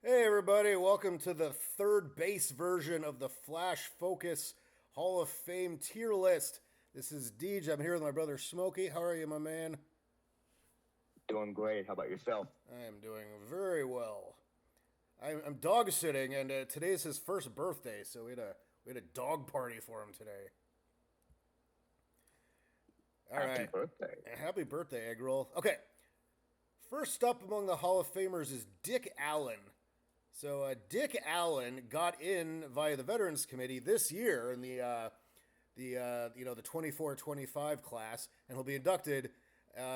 Hey everybody, welcome to the third base version of the Flash Focus Hall of Fame tier list. This is Deej. I'm here with my brother Smokey. How are you, my man? Doing great. How about yourself? I am doing very well. I'm dog sitting, and today's his first birthday, so we had a dog party for him today. All Happy right, birthday. happy birthday, egg roll. Okay, first up among the Hall of Famers is Dick Allen. So Dick Allen got in via the Veterans Committee this year in the 24-25 class, and he'll be inducted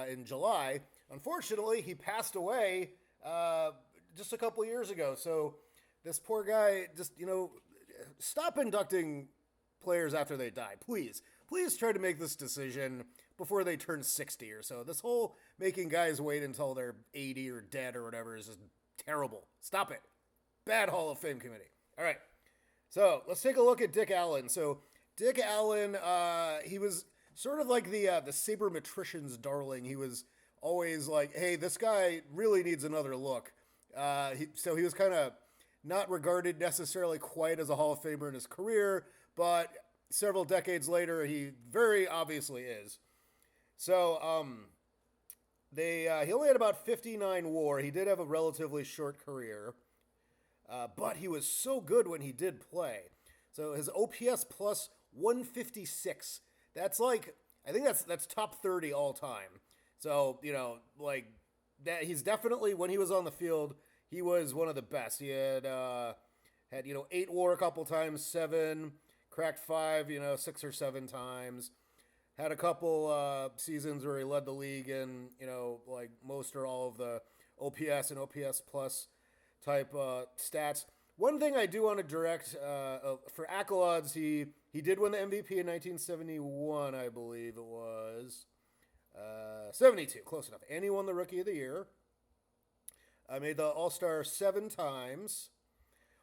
in July. Unfortunately, he passed away just a couple years ago. So this poor guy, just stop inducting players after they die, please. Please try to make this decision before they turn 60 or so. This whole making guys wait until they're 80 or dead or whatever is just terrible. Stop it. Bad Hall of Fame committee. All right. So let's take a look at Dick Allen. So Dick Allen, he was sort of like the sabermetrician's darling. He was always like, hey, this guy really needs another look. So he was kind of not regarded necessarily quite as a Hall of Famer in his career, but several decades later, he very obviously is. So he only had about 59 WAR. He did have a relatively short career. But he was so good when he did play. So his OPS plus 156. That's like I think that's top 30 all time. So like that he's definitely when he was on the field he was one of the best. He had 8 WAR a couple times, 7 cracked 5 6 or 7 times. Had a couple seasons where he led the league in like most or all of the OPS and OPS plus type stats. One thing I do want to direct for accolades, he did win the MVP in 1971, I believe it was. 72, close enough. And he won the Rookie of the Year. Made the All Star 7 times.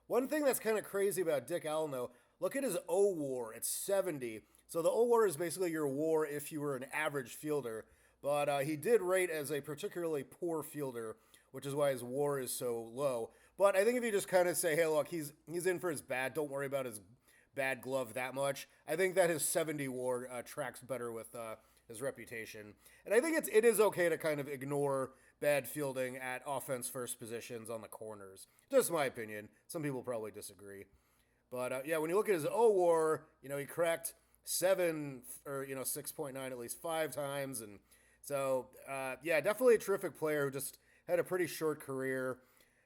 One thing that's kind of crazy about Dick Allen, though, look at his O WAR. It's 70. So the O WAR is basically your WAR if you were an average fielder. But he did rate as a particularly poor fielder, which is why his WAR is so low. But I think if you just kind of say, hey, look, he's in for his bat, don't worry about his bad glove that much. I think that his 70 WAR tracks better with his reputation. And I think it is okay to kind of ignore bad fielding at offense first positions on the corners. Just my opinion. Some people probably disagree. But yeah, when you look at his O WAR, he cracked 7 or 6.9 at least 5 times, and so yeah, definitely a terrific player who just had a pretty short career.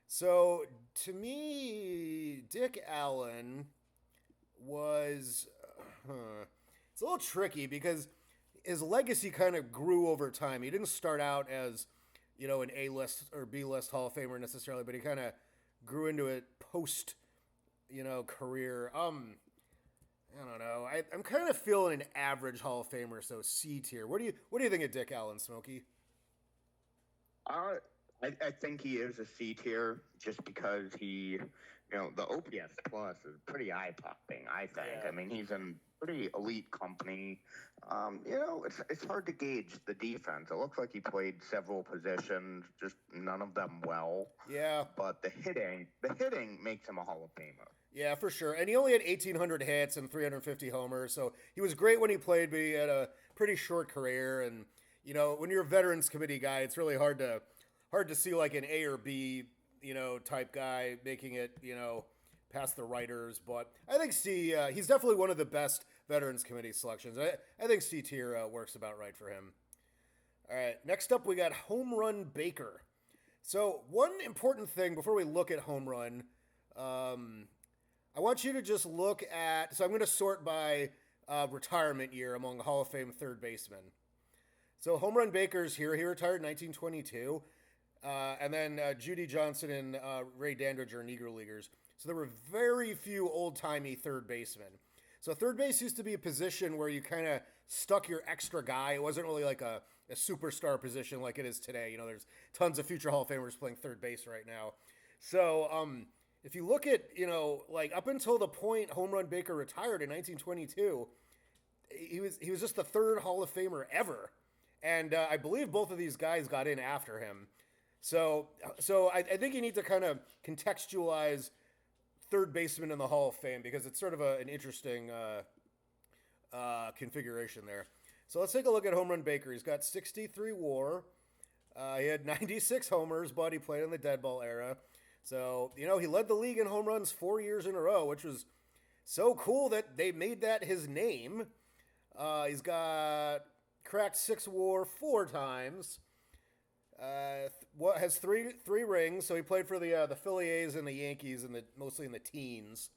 So to me, Dick Allen was it's a little tricky because his legacy kind of grew over time. He didn't start out as an A list or B list Hall of Famer necessarily, but he kind of grew into it post career. I don't know. I'm kind of feeling an average Hall of Famer, so C tier. What do you think of Dick Allen, Smokey? Uh, I think he is a C tier just because the OPS plus is pretty eye popping. I think. Yeah. I mean, he's in pretty elite company. It's hard to gauge the defense. It looks like he played several positions, just none of them well. Yeah. But the hitting makes him a Hall of Famer. Yeah, for sure. And he only had 1,800 hits and 350 homers, so he was great when he played, but he had a pretty short career. And when you're a Veterans Committee guy, it's really hard to see like an A or B type guy making it past the writers. But I think C. He's definitely one of the best Veterans Committee selections. I think C tier works about right for him. All right, next up we got Home Run Baker. So one important thing before we look at home run. I want you to just look at. So I'm going to sort by retirement year among Hall of Fame third basemen. So home run Baker's here. He retired in 1922. And then Judy Johnson and Ray Dandridge are Negro Leaguers. So there were very few old timey third basemen. So third base used to be a position where you kind of stuck your extra guy. It wasn't really like a superstar position like it is today. There's tons of future Hall of Famers playing third base right now. So if you look at, like up until the point Home Run Baker retired in 1922, he was just the third Hall of Famer ever. And I believe both of these guys got in after him. So I think you need to kind of contextualize third baseman in the Hall of Fame because it's sort of an interesting configuration there. So let's take a look at Home Run Baker. He's got 63 WAR. He had 96 homers, but he played in the dead ball era. So, he led the league in home runs 4 years in a row, which was so cool that they made that his name. He's got cracked 6 WAR 4 times. Has three rings, so he played for the Phillies and the Yankees, and mostly in the teens.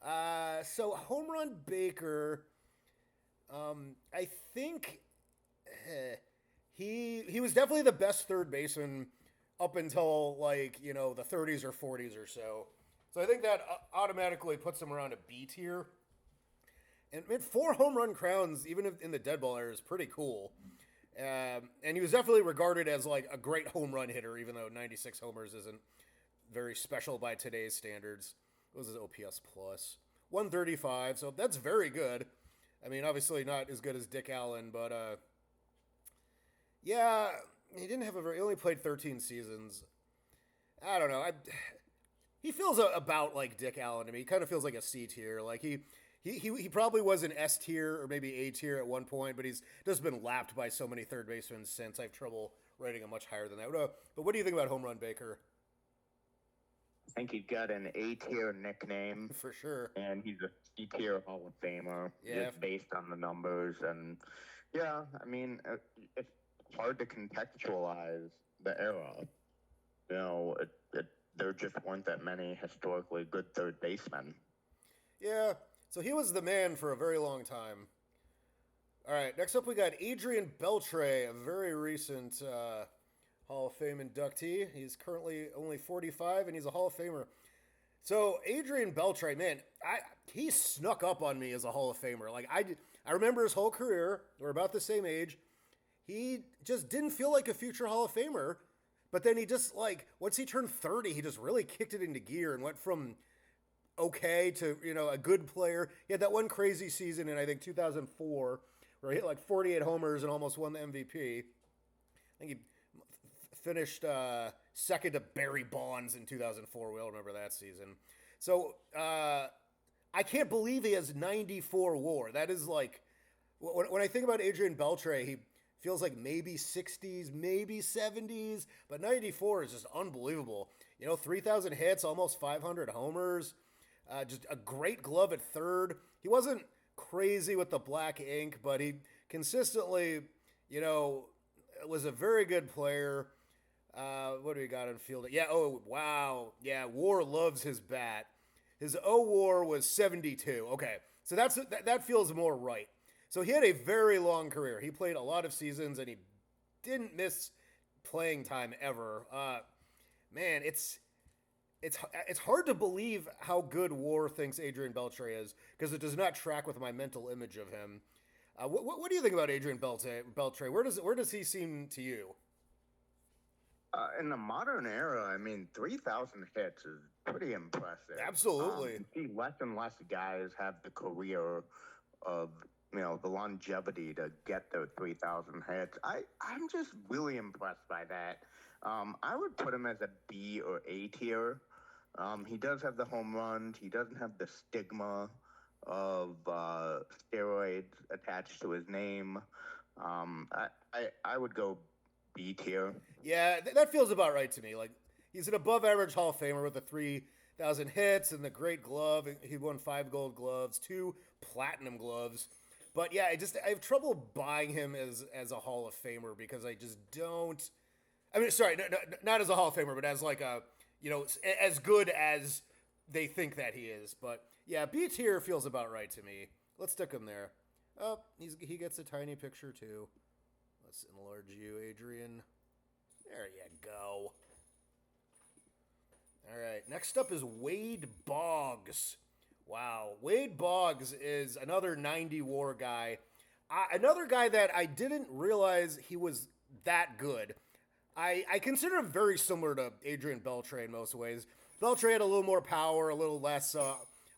So Home Run Baker, I think he was definitely the best third baseman up until the 30s or 40s or so. So I think that automatically puts him around a B tier. And 4 home run crowns, even in the dead ball era, is pretty cool. And he was definitely regarded as like a great home run hitter, even though 96 homers isn't very special by today's standards. What was his OPS plus? 135, so that's very good. I mean, obviously not as good as Dick Allen, but yeah, he only played 13 seasons. I don't know. He feels about like Dick Allen to me. He kind of feels like a C tier. Like he probably was an S tier or maybe A tier at one point, but he's just been lapped by so many third basemen since. I have trouble rating him much higher than that. But what do you think about Home Run Baker? I think he's got an A tier nickname For sure, and he's a C tier Hall of Famer, just based on the numbers. And yeah, I mean, it's hard to contextualize the era. There just weren't that many historically good third basemen. Yeah, so he was the man for a very long time. All right, next up we got Adrian Beltre, a very recent Hall of Fame inductee. He's currently only 45, and he's a Hall of Famer. So Adrian Beltre, man, he snuck up on me as a Hall of Famer. Like I remember his whole career. We're about the same age. He just didn't feel like a future Hall of Famer. But then he just, once he turned 30, he just really kicked it into gear and went from okay to, a good player. He had that one crazy season in, I think, 2004, where he hit 48 homers and almost won the MVP. I think he finished second to Barry Bonds in 2004. We all remember that season. So I can't believe he has 94 WAR. That is when I think about Adrian Beltre, he feels like maybe 60s, maybe 70s, but 94 is just unbelievable. 3,000 hits, almost 500 homers, just a great glove at third. He wasn't crazy with the black ink, but he consistently, was a very good player. What do we got on field? Yeah, oh, wow. Yeah, WAR loves his bat. His O WAR was 72. Okay, so that feels more right. So he had a very long career. He played a lot of seasons, and he didn't miss playing time ever. Man, it's hard to believe how good WAR thinks Adrian Beltre is because it does not track with my mental image of him. What do you think about Adrian Beltre? Where does he seem to you? In the modern era, I mean, 3,000 hits is pretty impressive. Absolutely. You see less and less guys have the career of the longevity to get their 3,000 hits. I'm just really impressed by that. I would put him as a B or A tier. He does have the home runs. He doesn't have the stigma of steroids attached to his name. I would go B tier. Yeah, that feels about right to me. He's an above-average Hall of Famer with the 3,000 hits and the great glove. He won 5 Gold Gloves, 2 Platinum Gloves. But yeah, I have trouble buying him as a Hall of Famer because I just don't. I mean, sorry, no, not as a Hall of Famer, but as as good as they think that he is. But yeah, B tier feels about right to me. Let's stick him there. Oh, he gets a tiny picture too. Let's enlarge you, Adrian. There you go. All right, next up is Wade Boggs. Wow, Wade Boggs is another 90 WAR guy. Another guy that I didn't realize he was that good. I consider him very similar to Adrian Beltre in most ways. Beltre had a little more power, a little less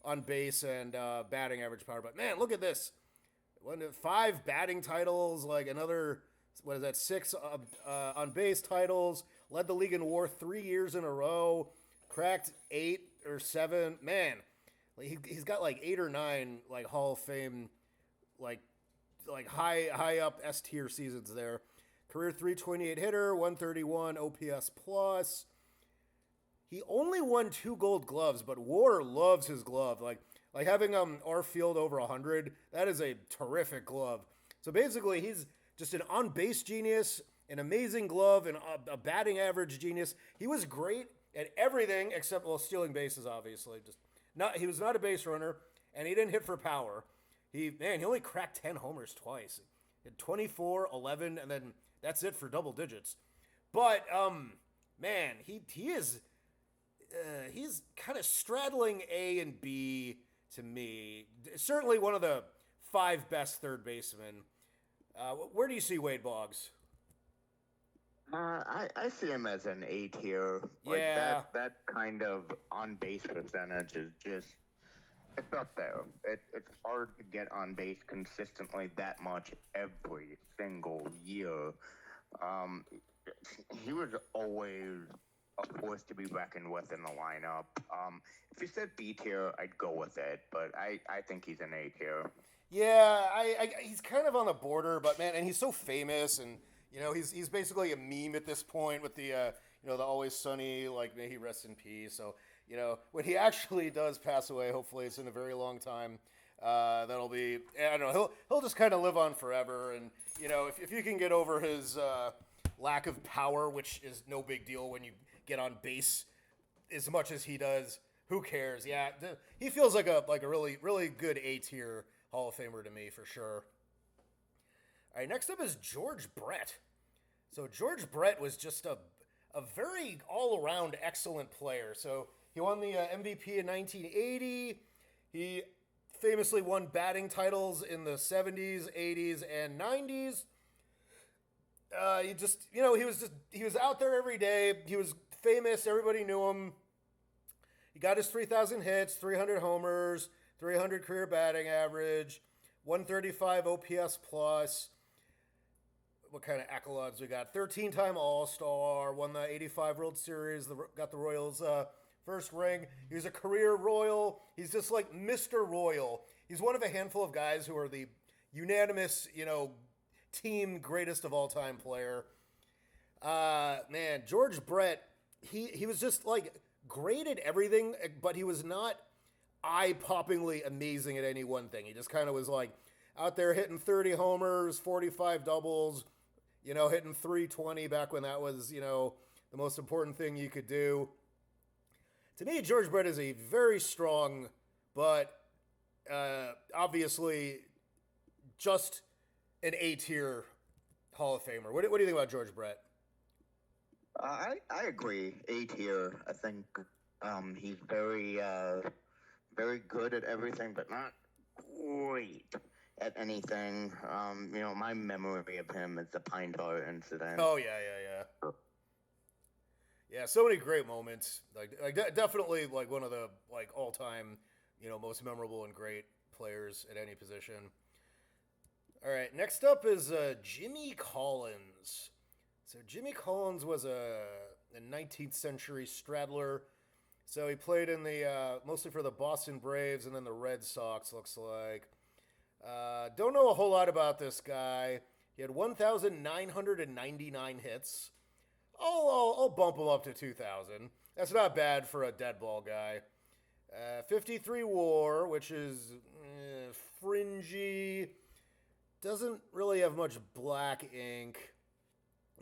on base and batting average power. But man, look at this. 5 batting titles, another, 6 on base titles, led the league in WAR 3 years in a row, cracked 8 or 7. Man, he's got like 8 or 9 like Hall of Fame, like high up S tier seasons there. Career 328 hitter, 131 OPS plus. He only won 2 Gold Gloves, but WAR loves his glove. Like having our field over 100, that is a terrific glove. So basically, he's just an on-base genius, an amazing glove, and a batting average genius. He was great at everything except, well, stealing bases, obviously. He was not a base runner, and he didn't hit for power. He only cracked 10 homers twice. He had 24, 11, and then that's it for double digits. But man, he's kind of straddling A and B to me. Certainly one of the 5 best third basemen. Where do you see Wade Boggs? I see him as an A tier. Like Yeah. that kind of on base percentage is just, it's up there. It's hard to get on base consistently that much every single year. He was always a force to be reckoned with in the lineup. If you said B tier, I'd go with it, but I think he's an A tier. Yeah, he's kind of on the border, but man, and he's so famous, and he's basically a meme at this point with the the Always Sunny, like, may he rest in peace. So when he actually does pass away, hopefully it's in a very long time. That'll be, I don't know, he'll just kind of live on forever, and if you can get over his lack of power, which is no big deal when you get on base as much as he does, who cares? Yeah, he feels like a really really good A tier Hall of Famer to me, for sure. All right, next up is George Brett. So George Brett was just a very all-around excellent player. So he won the MVP in 1980. He famously won batting titles in the 70s, 80s, and 90s. He was out there every day. He was famous. Everybody knew him. He got his 3,000 hits, 300 homers, 300 career batting average, 135 OPS plus. What kind of accolades we got? 13-time All-Star, won the 85 World Series, got the Royals' first ring. He was a career Royal. He's just like Mr. Royal. He's one of a handful of guys who are the unanimous, team greatest of all time player. Man, George Brett, he was just like great at everything, but he was not eye-poppingly amazing at any one thing. He just kind of was like out there hitting 30 homers, 45 doubles, hitting 320 back when that was, the most important thing you could do. To me, George Brett is a very strong, but obviously just an A-tier Hall of Famer. What do you think about George Brett? I agree. A tier. I think he's very very good at everything, but not great at anything. My memory of him is the Pine Tar incident. Oh yeah. Yeah, so many great moments. Like definitely like one of the like all-time, most memorable and great players at any position. All right, next up is Jimmy Collins. So Jimmy Collins was a 19th century straddler. So he played in the mostly for the Boston Braves and then the Red Sox, looks like. Don't know a whole lot about this guy. He had 1,999 hits. I'll bump him up to 2,000. That's not bad for a dead ball guy. 53 WAR, which is fringy. Doesn't really have much black ink.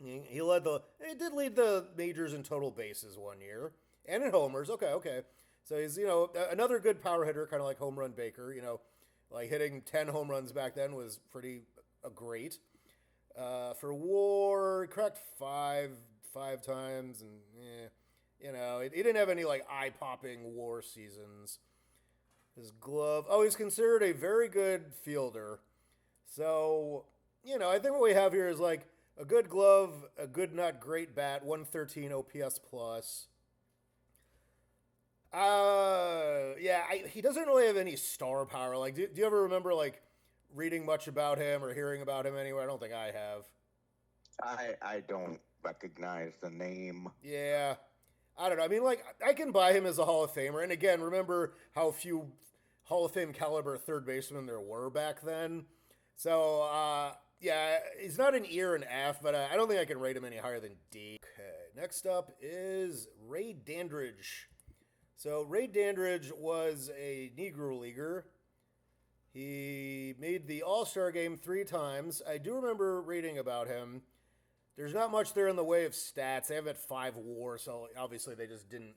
He did lead the majors in total bases one year and in homers. Okay. So he's another good power hitter, kind of like Home Run Baker. Like hitting 10 home runs back then was pretty great. For WAR, he cracked five times, and he didn't have any like eye-popping WAR seasons. His glove. Oh, he's considered a very good fielder. So I think what we have here is like a good glove, a good not great bat, 113 OPS plus. He doesn't really have any star power. Like, do you ever remember like reading much about him or hearing about him anywhere? I don't think I have. I don't recognize the name. Yeah. I don't know. I mean, like, I can buy him as a Hall of Famer. And again, remember how few Hall of Fame caliber third basemen there were back then. So, yeah, he's not an E or an F, but I don't think I can rate him any higher than D. Okay, next up is Ray Dandridge. So, Ray Dandridge was a Negro Leaguer. He made the All Star game 3 times. I do remember reading about him. There's not much there in the way of stats. They have at 5 WAR, so obviously they just didn't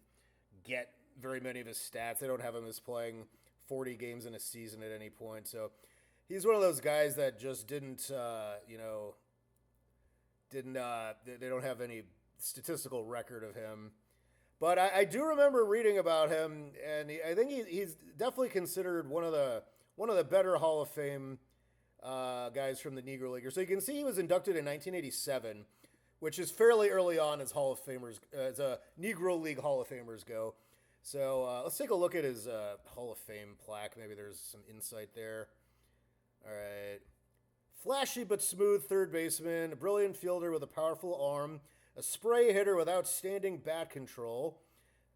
get very many of his stats. They don't have him as playing 40 games in a season at any point. So he's one of those guys that just didn't, they don't have any statistical record of him. But I do remember reading about him, and I think he's definitely considered one of the better Hall of Fame guys from the Negro League. So you can see he was inducted in 1987, which is fairly early on as Hall of Famers, as a Negro League Hall of Famers go. So let's take a look at his Hall of Fame plaque. Maybe there's some insight there. All right. Flashy but smooth third baseman, a brilliant fielder with a powerful arm, a spray hitter with outstanding bat control.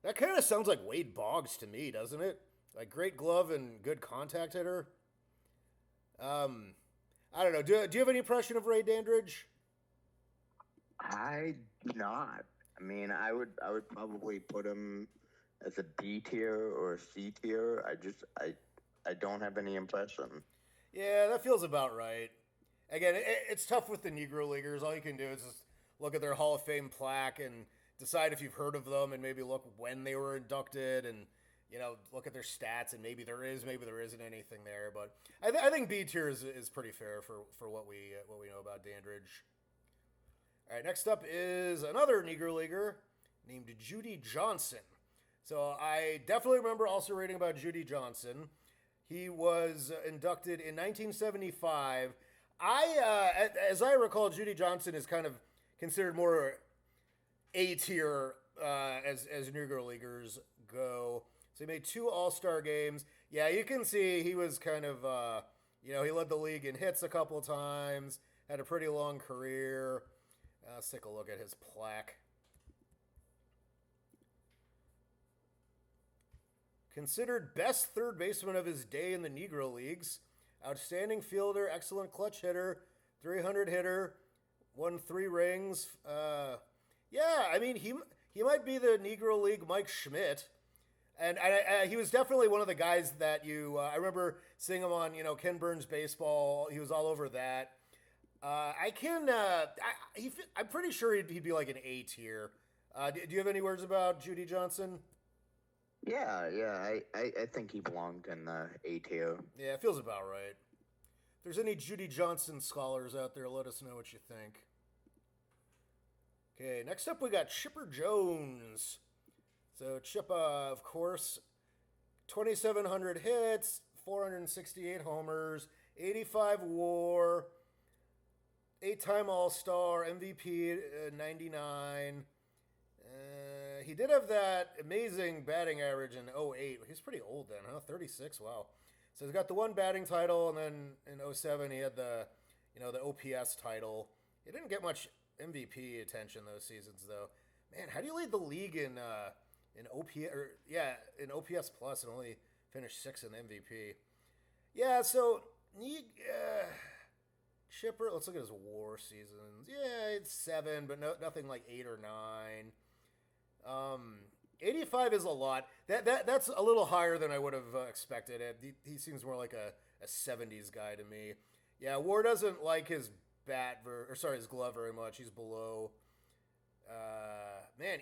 That kind of sounds like Wade Boggs to me, doesn't it? Like great glove and good contact hitter. I don't know. Do you have any impression of Ray Dandridge? I do not. I mean, I would probably put him as a D tier or a C tier. I don't have any impression. Yeah, that feels about right. Again, it's tough with the Negro Leaguers. All you can do is just look at their Hall of Fame plaque and decide if you've heard of them, and maybe look when they were inducted, and look at their stats, and maybe there isn't anything there. But I think B tier is pretty fair for what we know about Dandridge. All right, next up is another Negro Leaguer named Judy Johnson. So I definitely remember also reading about Judy Johnson. He was inducted in 1975. As I recall, Judy Johnson is kind of considered more A tier as Negro Leaguers go. So he made 2 All-Star games. Yeah, you can see he was kind of, he led the league in hits a couple of times, had a pretty long career. Let's take a look at his plaque. Considered best third baseman of his day in the Negro Leagues. Outstanding fielder, excellent clutch hitter, 300 hitter, won 3 rings. Yeah, I mean, he might be the Negro League Mike Schmidt. And he was definitely one of the guys that I remember seeing him on, Ken Burns Baseball. He was all over that. I'm pretty sure he'd be like an A tier. Do you have any words about Judy Johnson? Yeah, I think he belonged in the A tier. Yeah, it feels about right. If there's any Judy Johnson scholars out there, let us know what you think. Okay, next up we got Chipper Jones. So Chippa, of course, 2,700 hits, 468 homers, 85 WAR, 8-time All-Star, MVP 99. He did have that amazing batting average in 08. He's pretty old then, huh? 36, wow. So he's got the 1 batting title, and then in 07 he had the OPS title. He didn't get much MVP attention those seasons, though. Man, how do you lead the league in OPS plus and only finish 6th in MVP? Yeah, so Chipper, let's look at his WAR seasons. Yeah, it's 7, but nothing like 8 or 9. 85 is a lot. That's a little higher than I would have expected. He seems more like a 70s guy to me. Yeah, WAR doesn't like his his glove very much. He's below.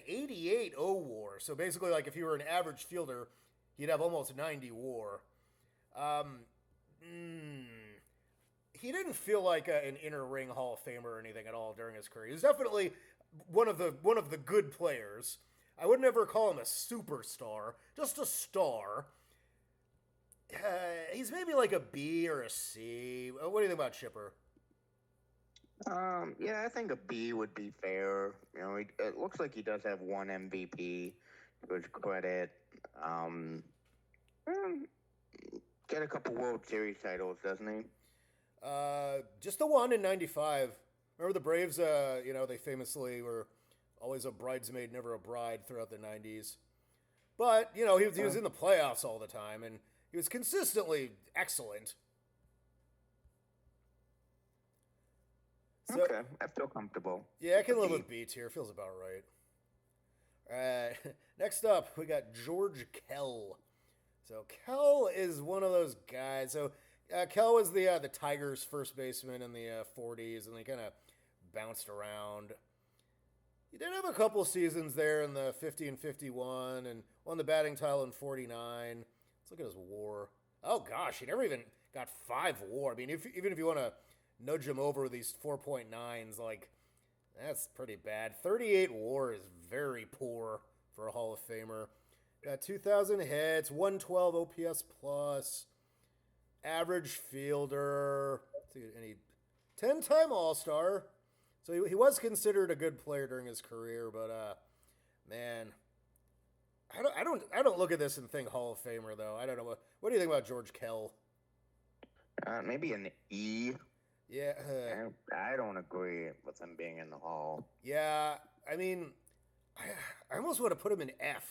88 WAR. So basically, like if you were an average fielder, he'd have almost 90 WAR. He didn't feel like an inner ring Hall of Famer or anything at all during his career. He was definitely one of the good players. I would never call him a superstar, just a star. He's maybe like a B or a C. What do you think about Chipper? Yeah, I think a B would be fair. It looks like he does have 1 MVP to his credit. Get a couple World Series titles, doesn't he? Just the one in 95. Remember the Braves? They famously were always a bridesmaid, never a bride throughout the '90s. But he was in the playoffs all the time, and he was consistently excellent. So Okay, I feel comfortable. yeah, I can live D. with B tier. Feels about right. All right. Next up, we got George Kell. So Kell is one of those guys. So Kell was the Tigers' first baseman in the '40s, and they kind of bounced around. He did have a couple seasons there in the 50 and 51, and won the batting title in '49. Let's look at his WAR. Oh gosh, he never even got 5 WAR. I mean, even if you want to nudge him over with these 4.9s, like that's pretty bad. 38 WAR is very poor for a Hall of Famer. Got 2,000 hits, 112 OPS plus, average fielder. Let's see, any 10-time All-Star. So he was considered a good player during his career, but man, I don't look at this and think Hall of Famer though. I don't know what do you think about George Kell? Maybe an E. Yeah, I don't agree with him being in the Hall. yeah. I mean, I almost want to put him in F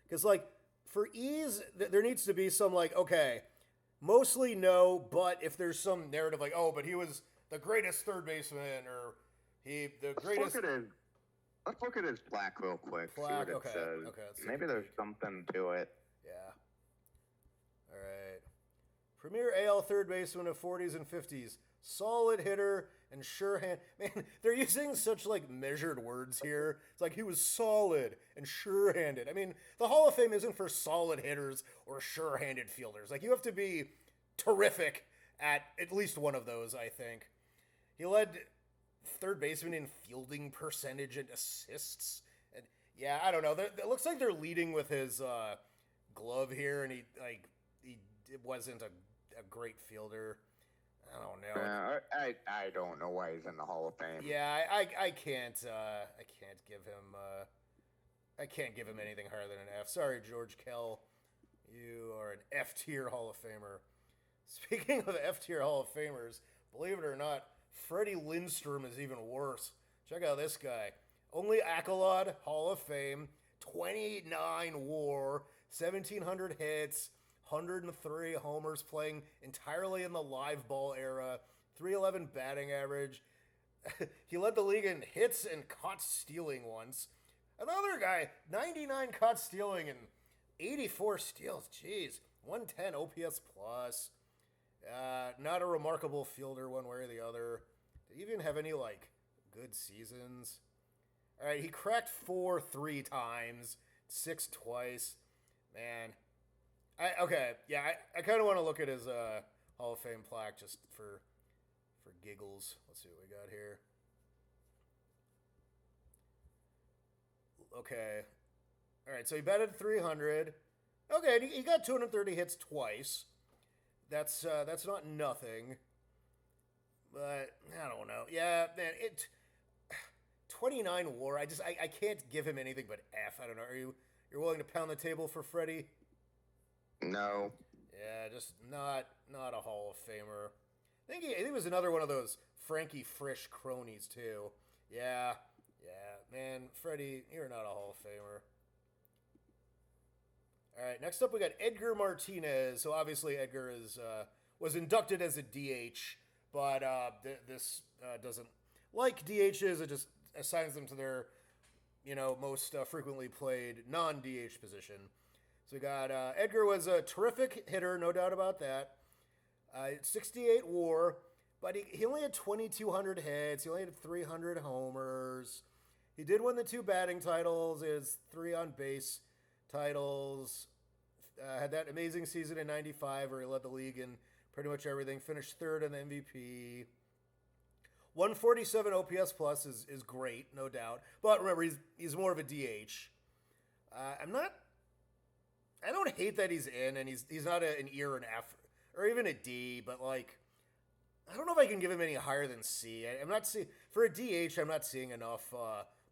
because like for E's, there needs to be some like okay, mostly no, but if there's some narrative like oh, but he was the greatest third baseman or the greatest. Let's look at his plaque real quick. Plaque? See what it Okay, says. okay, let's take Maybe a there's peek. something to it. Yeah. All right. Premier AL third baseman of 40s and 50s. Solid hitter and sure hand. Man, they're using such like measured words here. It's like he was solid and sure-handed. I mean, the Hall of Fame isn't for solid hitters or sure-handed fielders. Like you have to be terrific at least one of those, I think. He led third baseman in fielding percentage and assists. And yeah, I don't know. It looks like they're leading with his glove here, and he wasn't a great fielder. I don't know. I don't know why he's in the Hall of Fame. Yeah, I can't give him I can't give him anything higher than an F. Sorry, George Kell, you are an F tier Hall of Famer. Speaking of F tier Hall of Famers, believe it or not, Freddie Lindstrom is even worse. Check out this guy. Only Accolade Hall of Fame, 29 WAR, 1,700 hits, 103 homers, playing entirely in the live ball era, 311 batting average. He led the league in hits and caught stealing once. Another guy, 99 caught stealing and 84 steals. Jeez, 110 OPS plus. Not a remarkable fielder one way or the other. Did he even have any, like, good seasons? All right, he cracked 4 3 times, 6 twice. Man. I kind of want to look at his Hall of Fame plaque just for giggles. Let's see what we got here. Okay. All right, so he batted 300. Okay, he got 230 hits twice. That's not nothing. But I don't know. Yeah, man, 29 WAR. I can't give him anything but F. I don't know. You're willing to pound the table for Freddie? No. Yeah, just not a Hall of Famer. I think he was another one of those Frankie Frisch cronies too. Yeah, man, Freddie, you're not a Hall of Famer. All right, next up we got Edgar Martinez. So obviously Edgar was inducted as a DH, but this doesn't like DHs. It just assigns them to their most frequently played non-DH position. So we got Edgar was a terrific hitter, no doubt about that. 68 WAR, but he only had 2,200 hits. He only had 300 homers. He did win the 2 batting titles. His 3 on base titles. Had that amazing season in '95 where he led the league in pretty much everything. Finished 3rd in the MVP. 147 OPS plus is great, no doubt. But remember, he's more of a DH. I don't hate that he's in, and he's not an E or an F or even a D, but like I don't know if I can give him any higher than C. I'm not seeing for a DH. I'm not seeing enough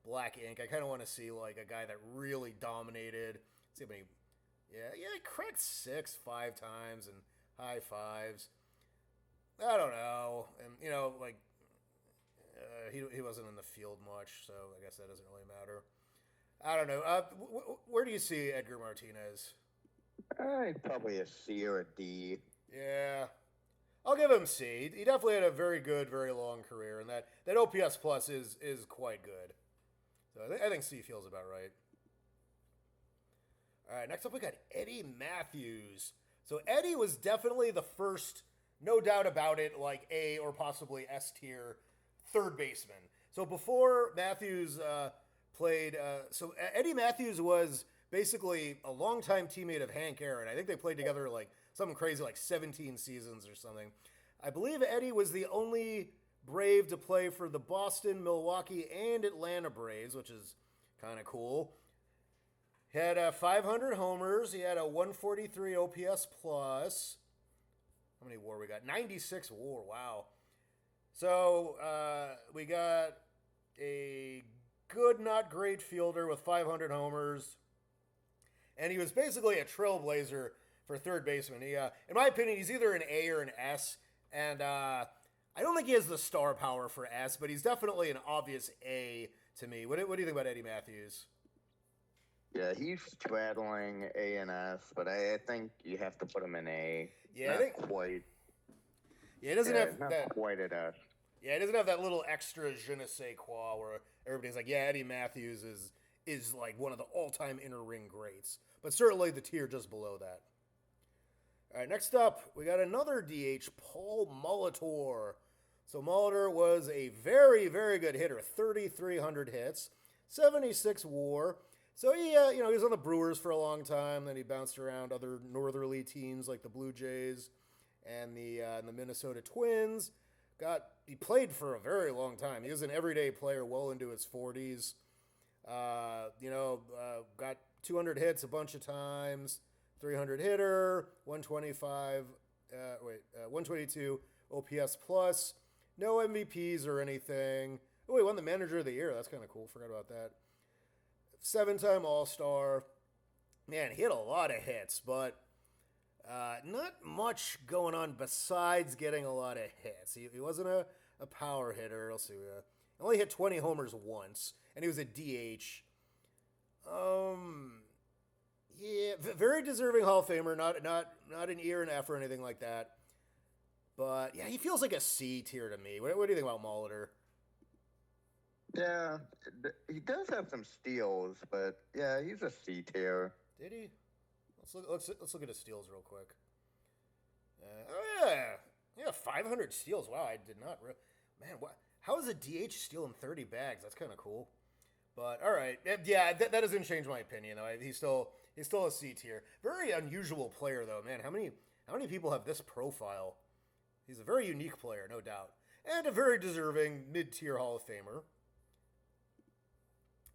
black ink. I kind of want to see like a guy that really dominated. Let's see how many. Yeah, he cracked 6 5 times and high fives. I don't know, and He wasn't in the field much, so I guess that doesn't really matter. I don't know. Where do you see Edgar Martinez? Probably a C or a D. Yeah, I'll give him C. He definitely had a very good, very long career, and that OPS plus is quite good. So I think C feels about right. All right, next up we got Eddie Matthews. So Eddie was definitely the first, no doubt about it, like A or possibly S tier third baseman. So before Matthews played, so Eddie Matthews was basically a longtime teammate of Hank Aaron. I think they played together like something crazy, like 17 seasons or something. I believe Eddie was the only Brave to play for the Boston, Milwaukee, and Atlanta Braves, which is kind of cool. He had 500 homers. He had a 143 OPS plus. How many WAR we got? 96 WAR. Wow. So we got a good, not great fielder with 500 homers. And he was basically a trailblazer for third baseman. He, in my opinion, he's either an A or an S. And I don't think he has the star power for S, but he's definitely an obvious A to me. What do you think about Eddie Matthews? Yeah, he's straddling A and S, but I think you have to put him in A. Yeah, not I think quite. Yeah, it doesn't have not that quite at S. Yeah, it doesn't have that little extra je ne sais quoi where everybody's like, yeah, Eddie Matthews is like one of the all-time inner ring greats, but certainly the tier just below that. All right, next up, we got another DH, Paul Molitor. So Molitor was a very, very good hitter, 3,300 hits, 76 WAR. So he, he was on the Brewers for a long time. Then he bounced around other northerly teams like the Blue Jays and the Minnesota Twins. He played for a very long time. He was an everyday player, well into his 40s. Got 200 hits a bunch of times, 300 hitter, 122 OPS plus. No MVPs or anything. Oh, he won the Manager of the Year. That's kind of cool. Forgot about that. 7-time All-Star. Man, he had a lot of hits, but not much going on besides getting a lot of hits. He wasn't a power hitter. Let's see. He only hit 20 homers once, and he was a DH. Yeah, very deserving Hall of Famer. Not an E or an F or anything like that. But yeah, he feels like a C tier to me. What do you think about Molitor? Yeah, he does have some steals, but yeah, he's a C tier. Did he? Let's look at his steals real quick. Oh yeah, 500 steals. Wow, I did not. Man, what? How is a DH stealing 30 bags? That's kind of cool. But all right, yeah, that doesn't change my opinion though. He's still a C tier. Very unusual player though, man. How many people have this profile? He's a very unique player, no doubt, and a very deserving mid-tier Hall of Famer.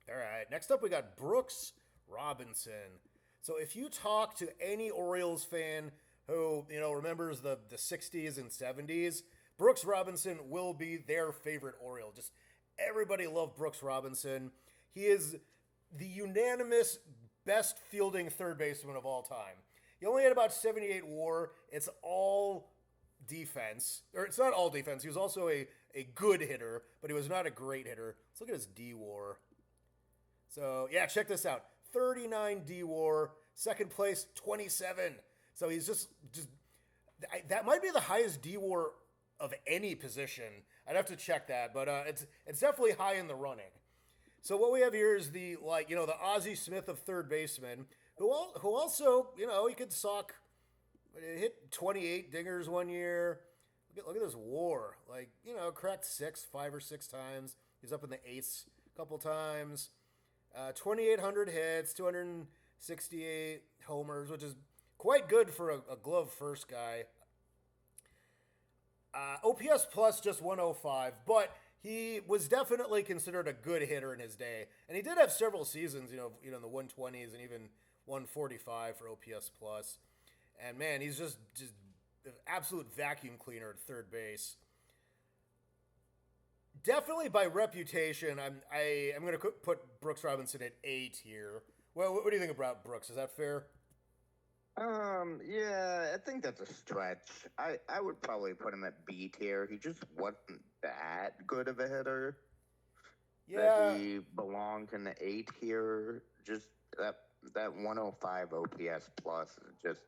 All right, next up we got Brooks Robinson. So if you talk to any Orioles fan who, remembers the 60s and 70s, Brooks Robinson will be their favorite Oriole. Just everybody loved Brooks Robinson. He is the unanimous best fielding third baseman of all time. He only had about 78 WAR. It's all defense. Or it's not all defense. He was also a good hitter, but he was not a great hitter. Let's look at his D WAR. So, yeah, check this out. 39 D WAR, second place, 27. So he's just that might be the highest D WAR of any position. I'd have to check that, but it's definitely high in the running. So what we have here is the Ozzie Smith of third baseman, who also, he could hit 28 dingers one year. Look at this WAR. Cracked 5 or 6 times. He's up in the 8s a couple times. 2,800 hits, 268 homers, which is quite good for a glove first guy. OPS plus just 105, but he was definitely considered a good hitter in his day, and he did have several seasons, in the 120s and even 145 for OPS plus. And man, he's just an absolute vacuum cleaner at third base. Definitely by reputation, I'm going to put Brooks Robinson at A tier. Well, what do you think about Brooks? Is that fair? Yeah, I think that's a stretch. I would probably put him at B tier. He just wasn't that good of a hitter that Yeah, he belonged in the A tier. Just that that 105 OPS plus is just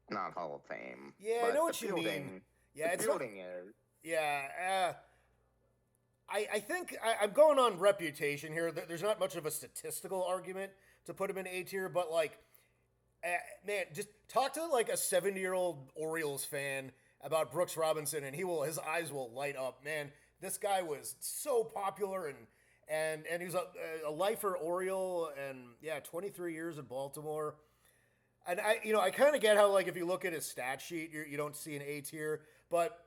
not Hall of Fame. yeah, I know But what you mean. the Yeah, it's not. fielding is. Yeah, I think I'm going on reputation here. There's not much of a statistical argument to put him in A tier, but like, man, just talk to like a 70-year-old Orioles fan about Brooks Robinson, and his eyes will light up. Man, this guy was so popular, and he was a lifer Oriole, and yeah, 23 years in Baltimore. And I kind of get how like if you look at his stat sheet, you don't see an A tier, but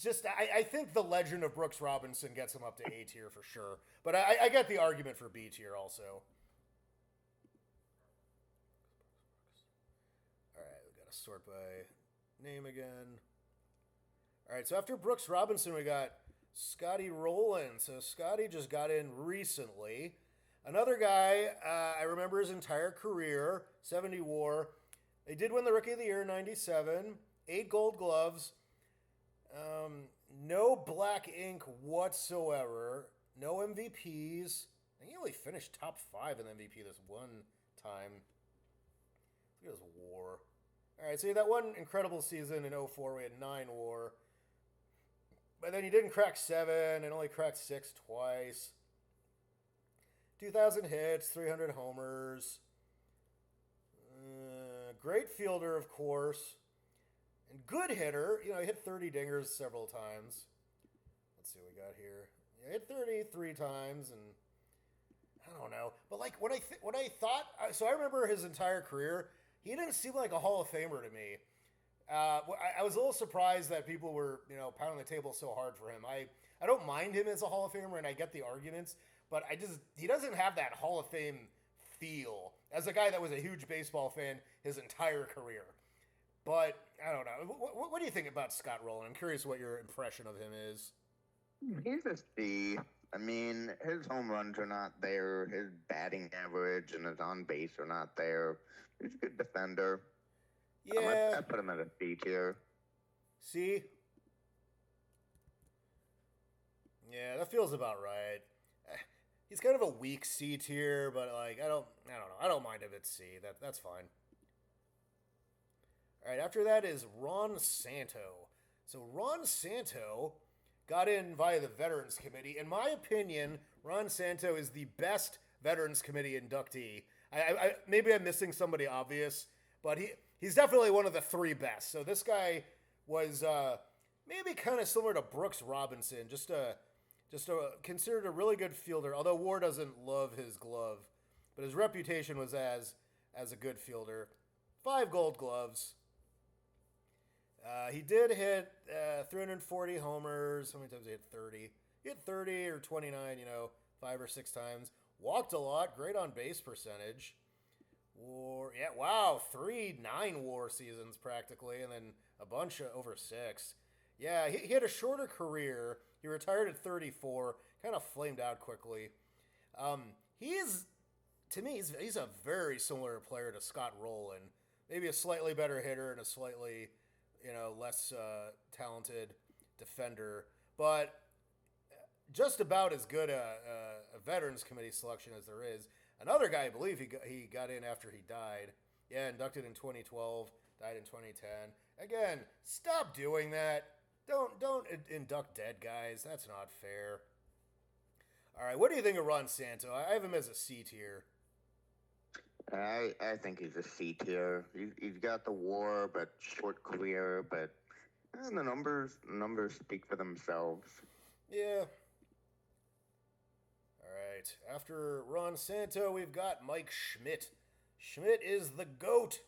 just I think the legend of Brooks Robinson gets him up to A tier for sure. But I get the argument for B tier also. All right, we got to sort by name again. All right, so after Brooks Robinson, we got Scotty Rowland. So Scotty just got in recently. Another guy, I remember his entire career, 70 WAR. They did win the Rookie of the Year in 97, 8 gold gloves, no black ink whatsoever, no MVPs. I think he only finished top 5 in MVP this one time. Look at his WAR. All right, so that one incredible season in 04, we had 9 WAR. But then he didn't crack 7 and only cracked 6 twice. 2,000 hits, 300 homers. Great fielder, of course. And good hitter. He hit 30 dingers several times. Let's see what we got here. He hit 33 times, and I don't know. But like when I thought, so I remember his entire career. He didn't seem like a Hall of Famer to me. I was a little surprised that people were, pounding the table so hard for him. I don't mind him as a Hall of Famer, and I get the arguments, but he doesn't have that Hall of Fame feel as a guy that was a huge baseball fan his entire career. But I don't know. What do you think about Scott Rowland? I'm curious what your impression of him is. He's a C. I mean, his home runs are not there. His batting average and his on base are not there. He's a good defender. Yeah. I put him at a C tier. See? Yeah, that feels about right. He's kind of a weak C tier, but like I don't know. I don't mind if it's C. That's fine. All right, after that is Ron Santo. So Ron Santo got in via the Veterans Committee. In my opinion, Ron Santo is the best Veterans Committee inductee. Maybe I'm missing somebody obvious, but he's definitely one of the 3 best. So this guy was maybe kind of similar to Brooks Robinson, just considered a really good fielder. Although War doesn't love his glove, but his reputation was as a good fielder. 5 gold gloves. He did hit 340 homers. How many times did he hit 30? He hit 30 or 29, 5 or 6 times. Walked a lot. Great on base percentage. WAR, yeah, wow. 3 9 WAR seasons practically, and then a bunch of over 6. Yeah, he had a shorter career. He retired at 34. Kind of flamed out quickly. To me, he's a very similar player to Scott Rowland. Maybe a slightly better hitter and a slightly less talented defender, but just about as good a Veterans Committee selection as there is. Another guy, I believe he got in after he died. Yeah, inducted in 2012, died in 2010. Again, stop doing that. Don't induct dead guys. That's not fair. All right, what do you think of Ron Santo? I have him as a C tier. I think he's a C tier. He's got the WAR, but short career. But the numbers speak for themselves. Yeah. All right. After Ron Santo, we've got Mike Schmidt. Schmidt is the GOAT.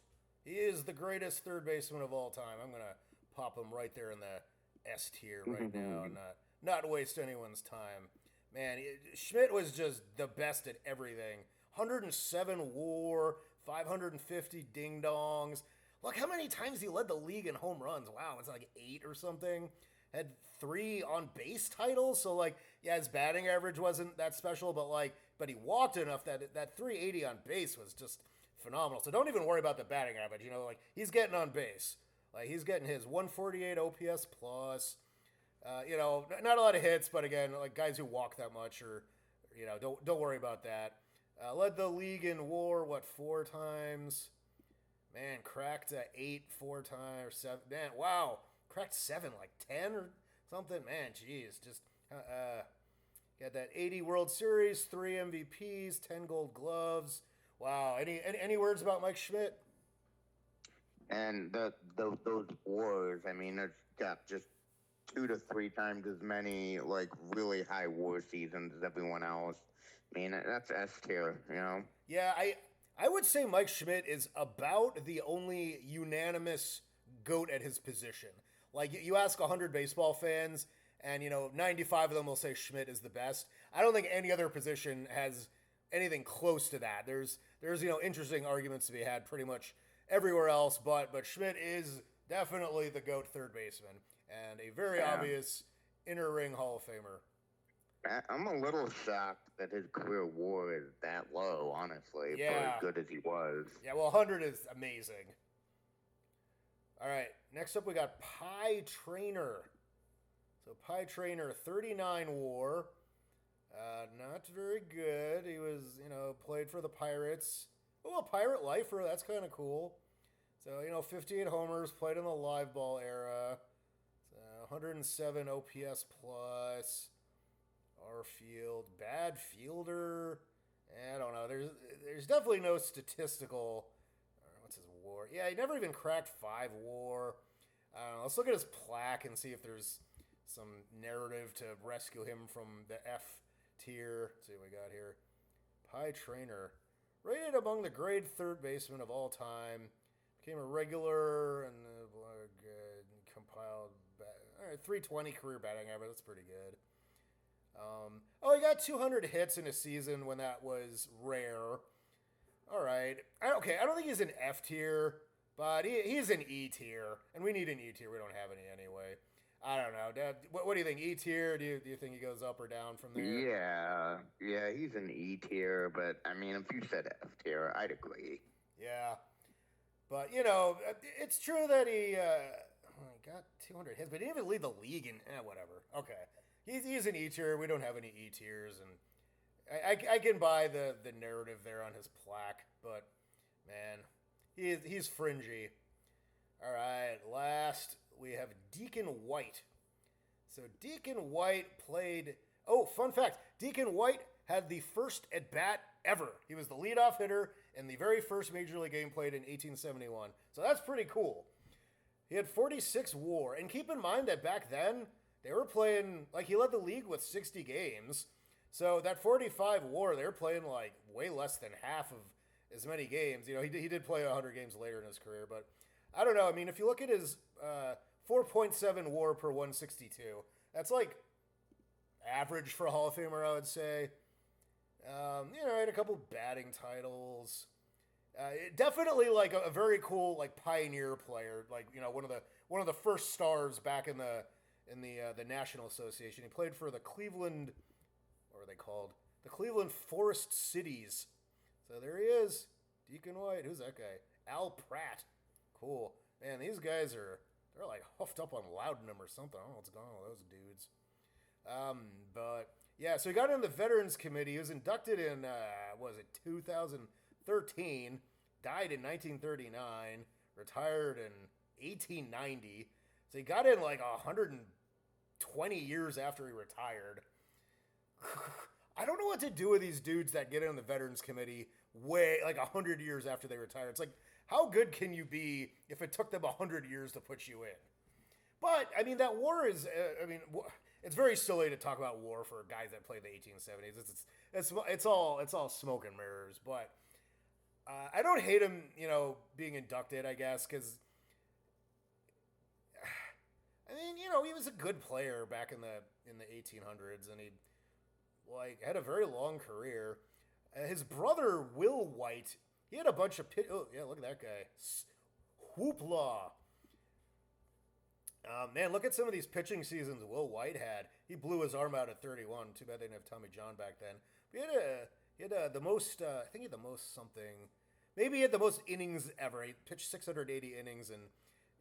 He is the greatest third baseman of all time. I'm gonna pop him right there in the S tier right now, and not waste anyone's time. Man, Schmidt was just the best at everything. 107 WAR, 550 ding dongs. Look how many times he led the league in home runs. Wow, it's like 8 or something. Had 3 on base titles. So like, yeah, his batting average wasn't that special, but he walked enough that 380 on base was just phenomenal. So don't even worry about the batting average. Like he's getting on base. Like he's getting his 148 OPS plus. Not a lot of hits, but again, like guys who walk that much, or don't worry about that. Led the league in WAR 4 times. Man, cracked 8 4 times or 7. Man, wow, cracked 7 like 10 or something. Man, jeez, just got that 80 World Series, 3 MVPs, 10 Gold Gloves. Wow. Any words about Mike Schmidt? And those wars, I mean, it's got just 2 to 3 times as many like really high war seasons as everyone else. I mean, that's S tier. Yeah, I would say Mike Schmidt is about the only unanimous GOAT at his position. Like you ask 100 baseball fans, and 95 of them will say Schmidt is the best. I don't think any other position has anything close to that. There's interesting arguments to be had pretty much everywhere else, but Schmidt is definitely the GOAT third baseman and a very obvious inner ring Hall of Famer. I'm a little shocked that his career WAR is that low, honestly, for as good as he was. Yeah, well, 100 is amazing. All right, next up we got Pie Trainer. So Pie Trainer, 39 WAR. Not very good. He was, played for the Pirates. Oh, a Pirate lifer, that's kind of cool. So, 58 homers, played in the live ball era. 107 OPS plus. R field, bad fielder. I don't know. There's definitely no statistical. What's his WAR? Yeah, he never even cracked 5 WAR. Let's look at his plaque and see if there's some narrative to rescue him from the F tier. Let's see what we got here. Pie Trainer, rated among the grade third baseman of all time. Became a regular and compiled. All right, 320 career batting average. That's pretty good. He got 200 hits in a season when that was rare. All right. I don't think he's an F tier, but he's an E tier, and we need an E tier. We don't have any anyway. I don't know, Dad. What do you think? E tier? Do you think he goes up or down from there? Yeah, he's an E tier, but I mean, if you said F tier, I'd agree. Yeah, but it's true that he got 200 hits, but he didn't even lead the league in whatever. Okay. He's an E tier. We don't have any E tiers, and I can buy the narrative there on his plaque, but man, he's fringy. All right, last we have Deacon White. So Deacon White played. Oh, fun fact: Deacon White had the first at bat ever. He was the leadoff hitter in the very first major league game played in 1871. So that's pretty cool. He had 46 WAR, and keep in mind that back then. They were playing, like, he led the league with 60 games. So that 45 WAR, they were playing, like, way less than half of as many games. He did play 100 games later in his career. But I don't know. I mean, if you look at his 4.7 WAR per 162, that's, like, average for a Hall of Famer, I would say. He had a couple batting titles. Definitely, like, a very cool, like, pioneer player. Like, one of the first stars back in the National Association. He played for the Cleveland, what are they called? The Cleveland Forest Cities. So there he is, Deacon White. Who's that guy? Al Pratt. Cool. Man, these guys they're like huffed up on laudanum or something. I don't know what's going on with those dudes. But yeah, so he got in the Veterans Committee. He was inducted in, 2013, died in 1939, retired in 1890. So he got in like 120 years after he retired. I don't know what to do with these dudes that get in the Veterans Committee way like 100 years after they retire. It's like, how good can you be if it took them 100 years to put you in? But I mean, that war is. It's very silly to talk about war for guys that played the 1870s. It's all smoke and mirrors. But I don't hate him, being inducted. I guess because. He was a good player back in the 1800s, and he had a very long career. His brother Will White, he had a bunch of oh yeah, look at that guy, Whoopla. Man, look at some of these pitching seasons Will White had. He blew his arm out at 31. Too bad they didn't have Tommy John back then. But he had the most. I think he had the most something. Maybe he had the most innings ever. He pitched 680 innings in,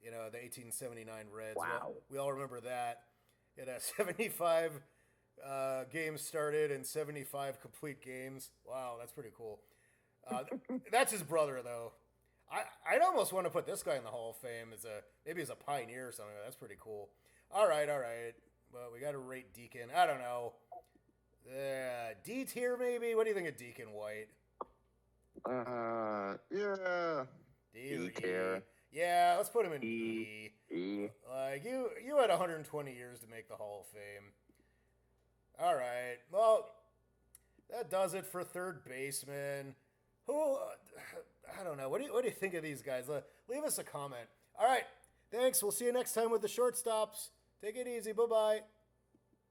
the 1879 Reds. Wow. We all remember that. He had 75 games started and 75 complete games. Wow, that's pretty cool. That's his brother, though. I'd almost want to put this guy in the Hall of Fame maybe as a pioneer or something. That's pretty cool. All right. Well, we got to rate Deacon. I don't know. D tier maybe. What do you think of Deacon White? Yeah. D tier. Yeah, let's put him in E. Like you had 120 years to make the Hall of Fame. All right. Well, that does it for third baseman. Who? I don't know. What do you think of these guys? Leave us a comment. All right. Thanks. We'll see you next time with the shortstops. Take it easy. Bye-bye.